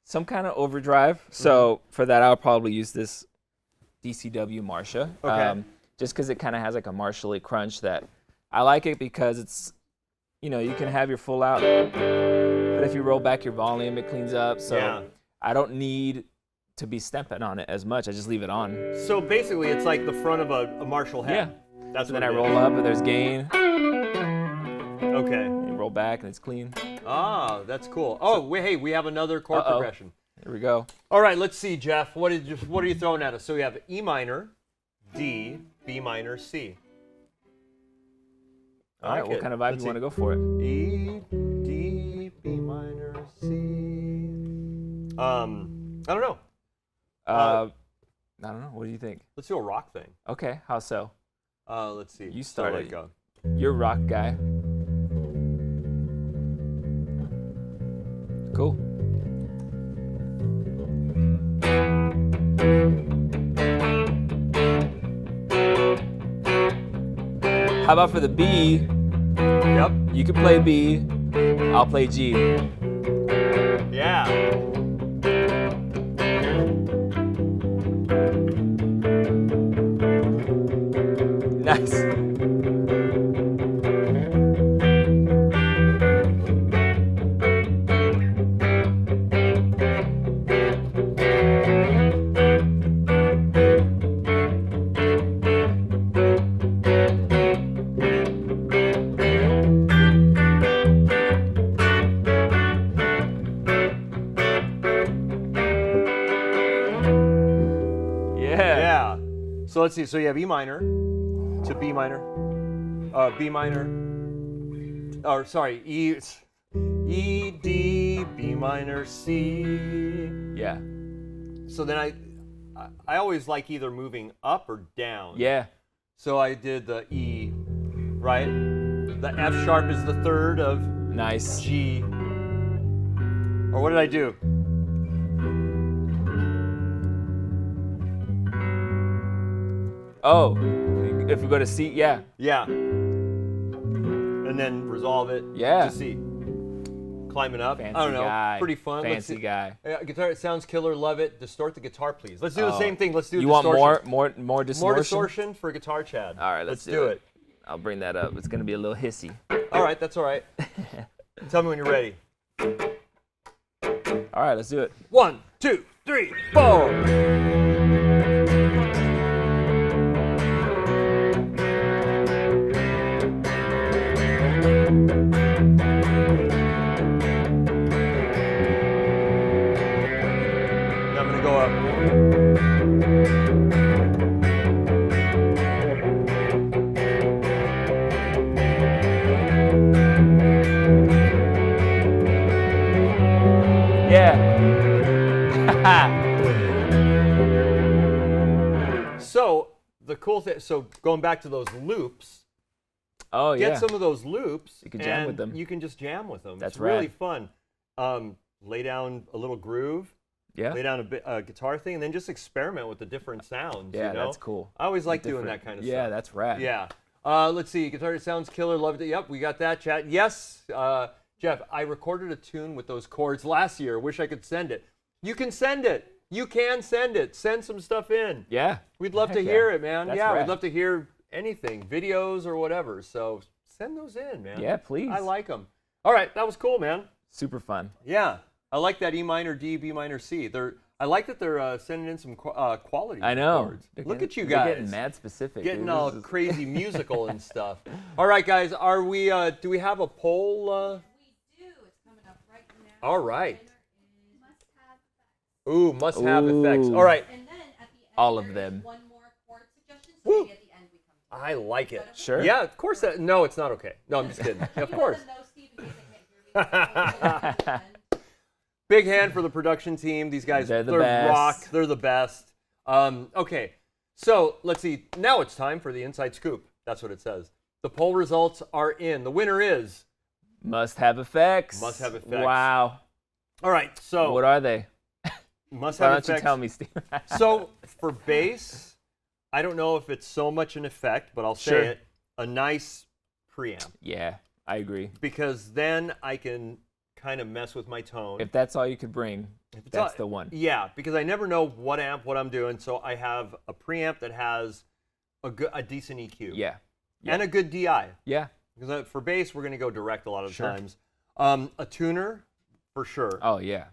some kind of overdrive. So for that, I'll probably use this DCW Marsha. Okay. Just because it kind of has like a Marshally crunch that I like it because it's, you can have your full out, but if you roll back your volume, it cleans up. So Yeah. I don't need to be stepping on it as much. I just leave it on. So basically, it's like the front of a Marshall head. Yeah. That's So what then I it roll is. up and there's gain. Okay. You roll back and it's clean. Ah, that's cool. Oh, hey, we have another chord progression. Here we go. All right, let's see, Jeff. What are you throwing at us? So we have E minor, D, B minor, C. All right, what kind of vibe do you want to go for it? E, D, B minor, C. I don't know. I don't know. What do you think? Let's do a rock thing. Okay, how so? Let's see. You So start let it. go. You're a rock guy. Cool. How about for the B? Yep. You can play B. I'll play G. Yeah. Nice. Yeah. So let's see. So you have E minor to B minor, B minor, or sorry, E, D, B minor, C. Yeah. So then I always like either moving up or down. Yeah. So I did the E, right? The F sharp is the 3rd of Nice. G. Or what did I do? Oh, if we go to C, yeah. Yeah. And then resolve it Yeah. to C. Climbing up. Fancy I don't know. guy. Pretty fun. Let's Fancy see. guy. Guitar, it sounds killer. Love it. Distort the guitar, please. Let's do the same thing. Let's do You want distortion. more distortion? More distortion for Guitar Chad. All right, let's do it. I'll bring that up. It's gonna be a little hissy. All right, that's all right. Tell me when you're ready. All right, let's do it. 1, 2, 3, 4. Now I'm gonna go up. Yeah. So the cool thing, so going back to those loops, Oh get yeah. some of those loops. You can jam and with them. You can just jam with them. That's it's really rad. fun. Lay down a little groove, Yeah. lay down a guitar thing, and then just experiment with the different sounds. Yeah, you know? that's cool. I always like doing Different. that kind of Yeah, stuff. that's rad. Yeah. Let's see. Guitar sounds killer. Loved it. Yep, we got that. Chat. Yes. Jeff, I recorded a tune with those chords last year. Wish I could send it. You can send it. You can send it. Send some stuff in. Yeah. We'd love to hear it, man. That's yeah, rad. we'd love to hear anything, videos or whatever. So send those in, man. Yeah, please. I like them. All right, that was cool, man. Super fun. Yeah, I like that E minor, D, B minor, C. I like that they're sending in some quality I know. chords. Look at you They're guys. getting mad specific. Getting dude. all This is- crazy musical and stuff. All right, guys, are we? Do we have a poll? We do. It's coming up right now. All right. The winner is- Must have effects. Ooh. All right, And then at the end, All of there is them. one more chord suggestion, so Woo. maybe at the end we come to I like it. Sure. Yeah, of course. No, it's not okay. No, I'm just kidding. Of course. You let them know, Steve, in case they can't hear me. So we'll Big hand for the production team. These guys, They're the best. rock. They're the best. Okay, so let's see. Now it's time for the inside scoop. That's what it says. The poll results are in. The winner is. Must have effects. Must have effects. Wow. All right, so What are they? must Why have don't you effects. tell me, Steve? So for bass, I don't know if it's so much an effect, but I'll say Sure. it. A nice preamp, Yeah, I agree. because then I can kind of mess with my tone. If that's all you could bring, If it's that's all- the one. Yeah, because I never know what I'm doing. So I have a preamp that has a decent EQ. Yeah. And a good DI. Yeah. Because for bass, we're going to go direct a lot of Sure. times. A tuner, for sure. Oh, yeah.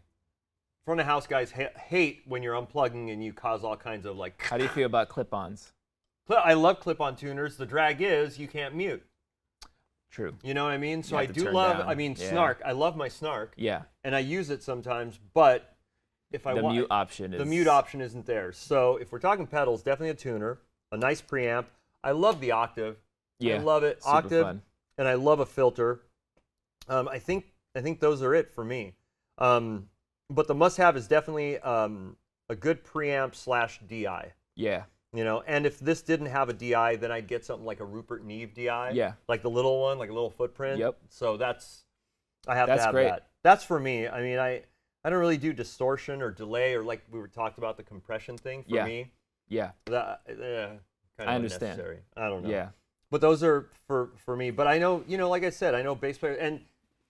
Front of house guys hate when you're unplugging and you cause all kinds of like. How do you feel about clip-ons? I love clip-on tuners. The drag is you can't mute. True. You know what I mean? So You I have to do turn love, down. Yeah. snark. I love my snark. Yeah. And I use it sometimes, but if I The want. mute option is... The mute option isn't there. So if we're talking pedals, definitely a tuner, a nice preamp. I love the octave. Yeah. I love it. Super Octave, fun. and I love a filter. I think those are it for me. But the must-have is definitely a good preamp / DI. Yeah. You know, and if this didn't have a DI, then I'd get something like a Rupert Neve DI. Yeah. Like the little one, like a little footprint. Yep. So I have to That's have great. that. That's for me. I mean, I don't really do distortion or delay or like we were talked about the compression thing for Yeah. me. Yeah. That kind of I understand. unnecessary. I don't know. Yeah. But those are for me. But I know, like I said, I know bass players and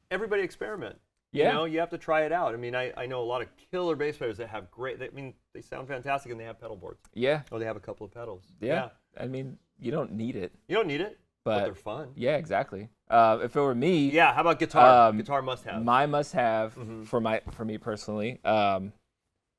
everybody experiment. Yeah. You know, you have to try it out. I mean, I know a lot of killer bass players that have great. They sound fantastic and they have pedal boards. Yeah. Or they have a couple of pedals. Yeah. I mean, you don't need it. You don't need it, but But they're fun. yeah, exactly. If it were me, Yeah. How about guitar? Um, Guitar must have. my must-have Mhm. for me personally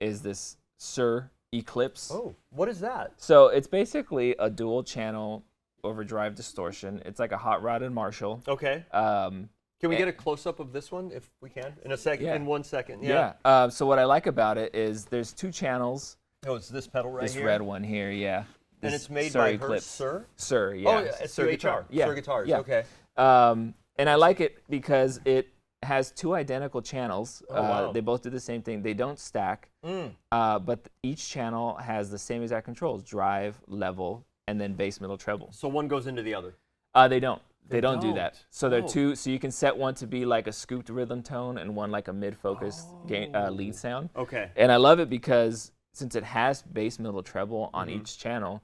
is this Sir Eclipse. Oh, what is that? So it's basically a dual-channel overdrive distortion. It's like a hot rod and Marshall. Okay. Can we get a close up of this one if we can in a second? Yeah. In 1 second. Yeah. So what I like about it is there's two channels. Oh, it's this pedal right This here. red one here, yeah. And This it's made Sir by Eclipse. Sir. Sir, yeah. Oh, yeah, Sir SUHR. Yeah. Sir Guitars. Yeah. Okay. And I like it because it has two identical channels. Oh, wow. They both do the same thing. They don't stack, but each channel has the same exact controls: drive, level, and then bass, middle, treble. So one goes into the other. They don't. They don't do that. don't. So they're Oh. two. So you can set one to be like a scooped rhythm tone and one like a mid-focused lead sound. Okay. And I love it because since it has bass, middle, treble on Mm-hmm. each channel,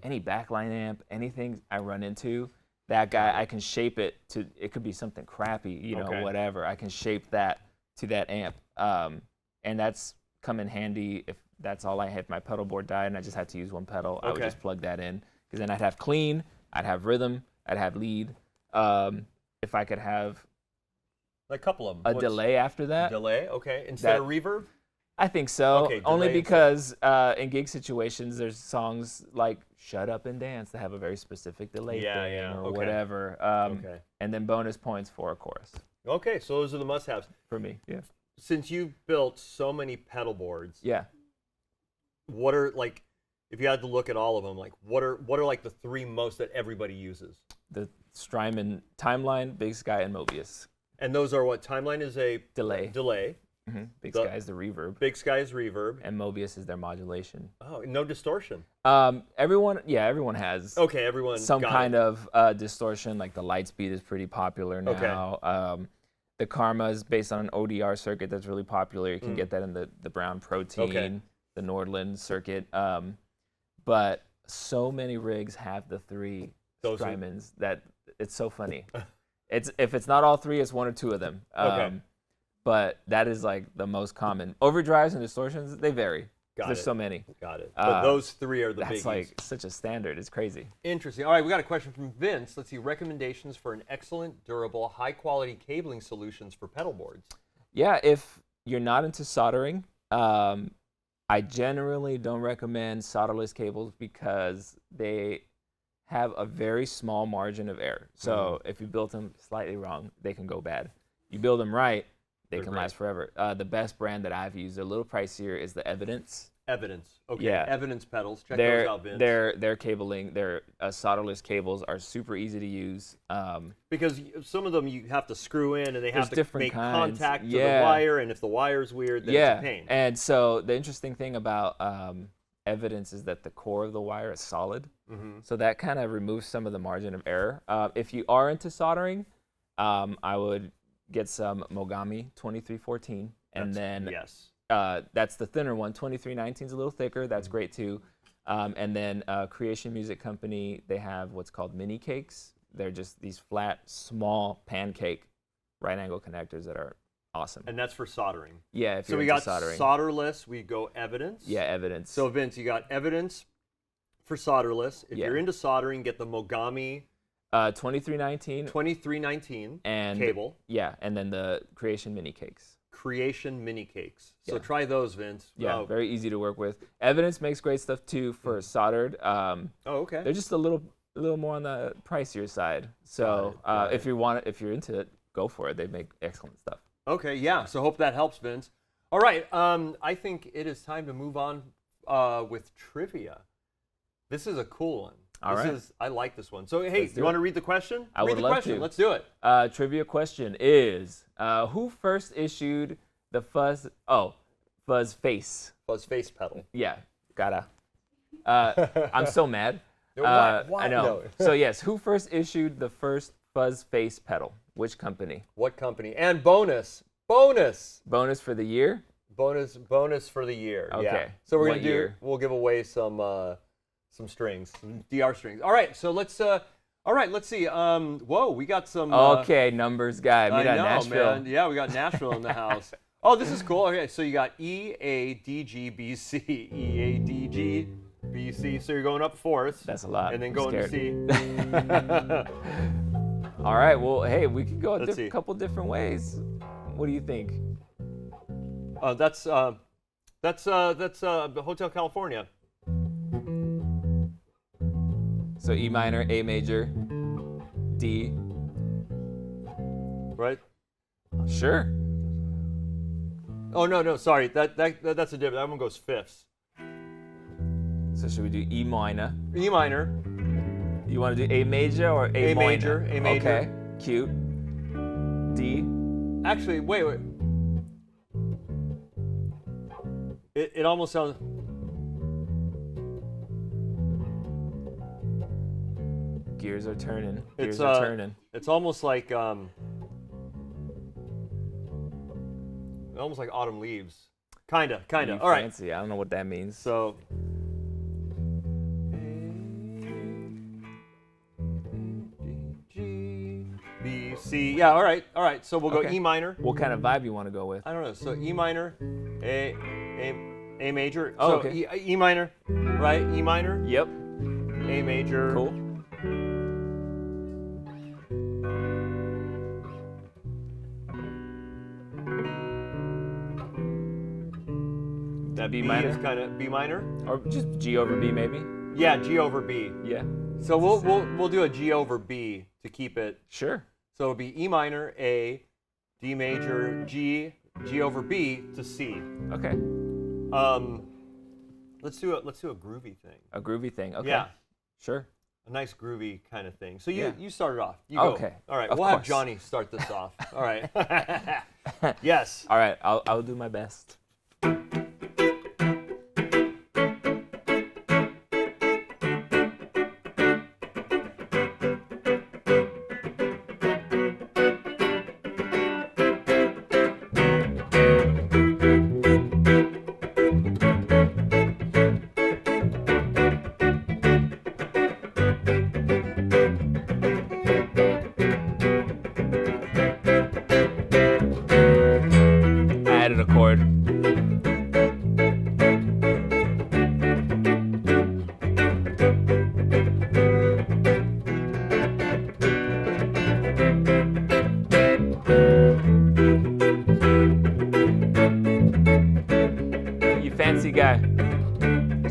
any backline amp, anything I run into, that guy, I can shape it to, it could be something crappy, Okay. whatever. I can shape that to that amp. And that's come in handy if that's all I had. My pedal board died and I just had to use one pedal. I would Okay. just plug that in because then I'd have clean, I'd have rhythm, I'd have lead. If I could have A couple of them. a What's- delay after that, Delay. Okay. Instead That- of reverb. I think so. Okay, Only delay because in gig situations, there's songs like "Shut Up and Dance" that have a very specific delay Yeah, thing yeah, or okay. whatever. Okay. And then bonus points for a chorus Okay. So those are the must-haves. for me. Yeah. Since you've built so many pedal boards, Yeah. what are like, if you had to look at all of them, like what are like the three most that everybody uses? The Strymon Timeline, Big Sky, and Mobius. And those are what? Timeline is a Delay. delay. Big The- Sky is the reverb, Big Sky is reverb. and Mobius is their modulation. Oh, no distortion. Everyone has Okay, everyone. some got kind it. of distortion. Like the Lightspeed is pretty popular Okay. now. The Karma is based on an ODR circuit that's really popular. You can get that in the Brown Protein, Okay. the Nordland circuit. But so many rigs have the three Those are- Strymons that it's so funny. If it's not all three, it's one or two of them. Okay. But that is like the most common. Overdrives and distortions, they vary. There's so many. Got it. But those three are the biggies. That's like such a standard. It's crazy. Interesting. All right, we got a question from Vince. Let's see. Recommendations for an excellent, durable, high-quality cabling solutions for pedal boards. Yeah, if you're not into soldering, I generally don't recommend solderless cables because they have a very small margin of error. So if you build them slightly wrong, they can go bad. You build them right, they can last forever. The best brand that I've used, a little pricier, is the Evidence. Evidence. Okay. Yeah. Evidence pedals. Check those out, Vince. Their cabling, their solderless cables are super easy to use. Because some of them you have to screw in and they have to make contact to the Yeah. wire, and if the wire's weird, then it's a pain. And so the interesting thing about Evidence is that the core of the wire is solid. So that kind of removes some of the margin of error. If you are into soldering, I would get some Mogami 2314, and then that's the thinner one. 2319 is a little thicker. That's great too. And then Creation Music Company, they have what's called mini cakes. They're just these flat, small pancake right angle connectors that are awesome. And that's for soldering. Yeah, if so you're we into got soldering. solderless, we go Evidence. Yeah, Evidence. So Vince, you got Evidence for solderless. If Yeah. you're into soldering, get the Mogami 2319 2319 and cable. Yeah, and then the Creation mini cakes. Creation mini cakes. So Yeah. try those, Vince. Yeah, very easy to work with. Evidence makes great stuff too for soldered. Okay. They're just a little more on the pricier side. So Got it. if you're into it, go for it. They make excellent stuff. Okay, yeah. So hope that helps, Vince. All right. I think it is time to move on with trivia. This is a cool one. All right. I like this one. So hey, you want to read the question? I read would the love question. to. Let's do it. Trivia question is, who first issued the fuzz face? Fuzz face pedal. Yeah, gotta. I'm so mad. Why? I know. No. So yes, who first issued the first fuzz face pedal? Which company? What company? And bonus for the year. Bonus for the year. Okay. Yeah. So we're What gonna do. year? We'll give away some strings, some DR strings. All right. So let's. Let's see. Whoa, we got some. Okay, numbers guy. I know, Nashville. man. Yeah, we got Nashville in the house. Oh, this is cool. Okay, so you got EADGBC, EADGBC. So you're going up fourth. That's a lot. And then I'm going to scared. C. All right. Well, hey, we could go Let's see. a couple different ways. What do you think? That's Hotel California. So E minor, A major, D. Right? Sure. Oh no, sorry. That's a different. That one goes fifths. So should we do E minor? E minor. You want to do A major or A minor? major, A major. Okay. Cute. D. Actually, wait. It almost sounds. Gears are turning. It's Gears are turning. It's almost like autumn leaves. Kinda. You All right. fancy. I don't know what that means. So. G, B, C. Yeah. All right. So we'll go Okay. E minor. What kind of vibe you want to go with? I don't know. So E minor, A major. Oh, so okay. E minor, right? E minor, Yep. A major. Cool. That B B minor? is kind of B minor. Or just G over B maybe? Yeah, G over B. Yeah. So we'll do a G over B to keep it. Sure. So it'll be E minor, A, D major, G over B to C. Okay. Let's do a groovy thing. A groovy thing. Okay. Yeah. Sure. A nice groovy kind of thing. So Yeah. you start it off. You go. Okay. All right. Of We'll have course. Johnny start this off. All right. Yes. All right. I'll do my best.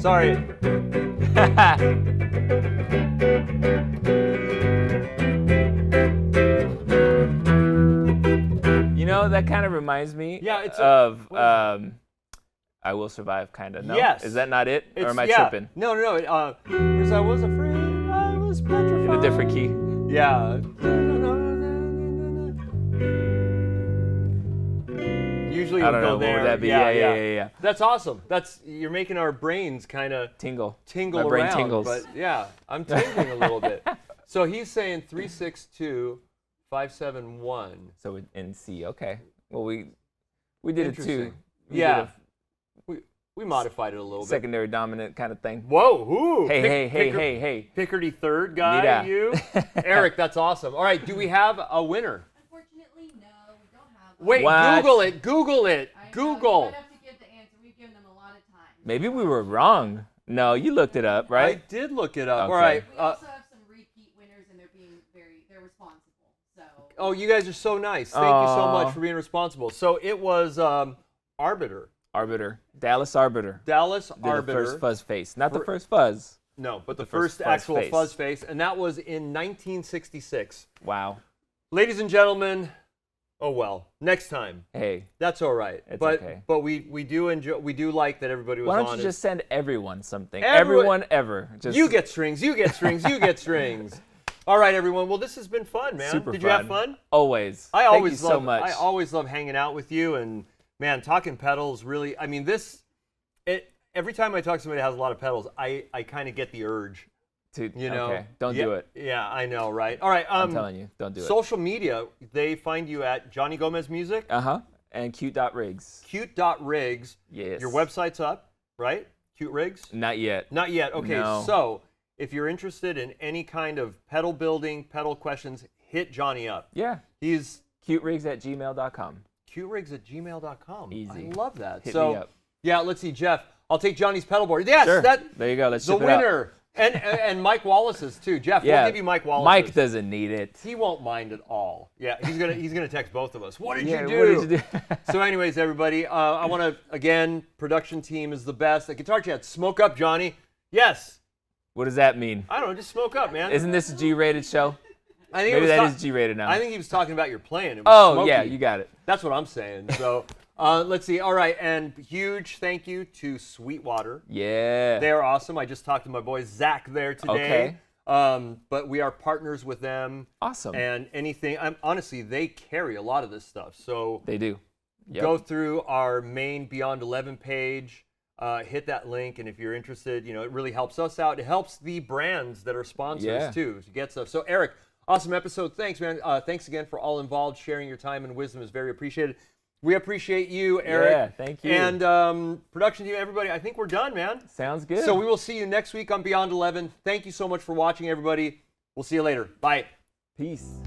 Sorry. You know, that kind of reminds me It's of I Will Survive, kind of. No? Yes. Is that not it? Or am I yeah. tripping? No. 'Cause I was afraid, I was petrified. In a different key? Yeah. Usually I it'll don't go know. there. What would that be? Yeah. That's awesome. You're making our brains kind of Tingle. tingle My brain around. tingles. But yeah, I'm tingling a little bit. So he's saying 362 571. So in C, okay. Well, we did it too. Interesting. We Yeah. did a We modified it a little bit. secondary dominant kind of thing. Whoa, ooh. Hey. Pickardy third guy, Mira. you. Eric, that's awesome. All right, do we have a winner? Unfortunately, no, we don't have one. Wait, What? Google it. Google it. I know, Google. You might have to give the answer. We've given them a lot of time. Maybe we were wrong. No, you looked it up, I right? did look it up. Okay. All right. We also have some repeat winners, and they're responsible. So. Oh, you guys are so nice. Thank you so Aw. much for being responsible. So it was Arbiter. Arbiter. Dallas Arbiter. Dallas Did the Arbiter. first fuzz face. Not the first fuzz. No, but the first first fuzz actual face. fuzz face. And that was in 1966. Wow. Ladies and gentlemen, oh well, next time. Hey, That's all right. It's but okay. but we do enjoy, we do like that everybody was why don't on you it. just send everyone something? Everyone- Everyone ever. Just You get strings, you get strings, you get strings. All right, everyone. Well, this has been fun, man. Super Did you have fun? Always. I Thank always you love so much. I always love hanging out with you, and man, talking pedals really. I mean, every time I talk to somebody that has a lot of pedals, I kind of get the urge. You know, okay. Don't yeah, do it. Yeah, I know, right? All right. I'm telling you, don't do it. Social media, they find you at Johnny Gomez Music, And cute.rigs. cute.rigs. Yes. Your website's up, right? Cute Rigs? Not yet. Not yet. Okay, No. so if you're interested in any kind of pedal building, pedal questions, hit Johnny up. Yeah. He's Cuterigs@gmail.com. cuterigs@gmail.com. Easy. I love that. Hit so, me up. yeah, let's see, Jeff. I'll take Johnny's pedalboard. Yes, Sure. that There you go. Let's the ship it out. winner. And Mike Wallace's too. Jeff, Yeah. we'll give you Mike Wallace's. Mike doesn't need it. He won't mind at all. Yeah, he's gonna text both of us. What did Yeah, you do? what did you do? So, anyways, everybody, I want to again, production team is the best. The Guitar Chat, smoke up, Johnny. Yes. What does that mean? I don't know, just smoke up, man. Isn't this a G-rated show? I think Maybe that is is G-rated now. I think he was talking about your playing. It was Oh, smoky. yeah, you got it. That's what I'm saying. So, let's see. All right, and huge thank you to Sweetwater. Yeah. They're awesome. I just talked to my boy Zach there today. But we are partners with them. Awesome. And anything, honestly, they carry a lot of this stuff. So They do. Yep. go through our main Beyond 11 page, hit that link, and if you're interested, it really helps us out. It helps the brands that are sponsors Yeah. too to get stuff. So Eric, awesome episode. Thanks, man. Thanks again for all involved. Sharing your time and wisdom is very appreciated. We appreciate you, Eric. Yeah, thank you. And production team, everybody, I think we're done, man. Sounds good. So we will see you next week on Beyond 11. Thank you so much for watching, everybody. We'll see you later. Bye. Peace.